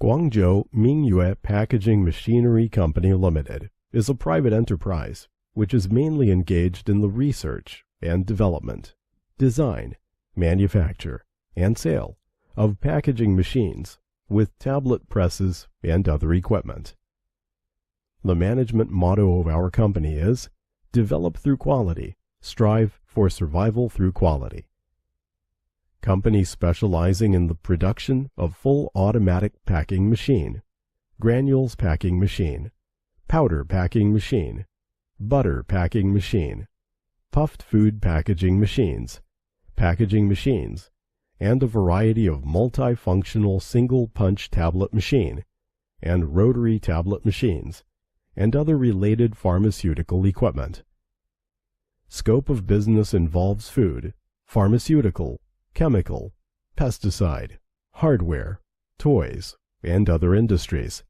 Guangzhou Mingyue Packaging Machinery Company Limited is a private enterprise which is mainly engaged in the research and development, design, manufacture, and sale of packaging machines with tablet presses and other equipment. The management motto of our company is, "Develop through quality, strive for survival through quality." Company specializing in the production of full automatic packing machine, granules packing machine, powder packing machine, butter packing machine, puffed food packaging machines, and a variety of multifunctional single-punch tablet machine, and rotary tablet machines, and other related pharmaceutical equipment. Scope of business involves food, pharmaceutical, chemical, pesticide, hardware, toys, and other industries.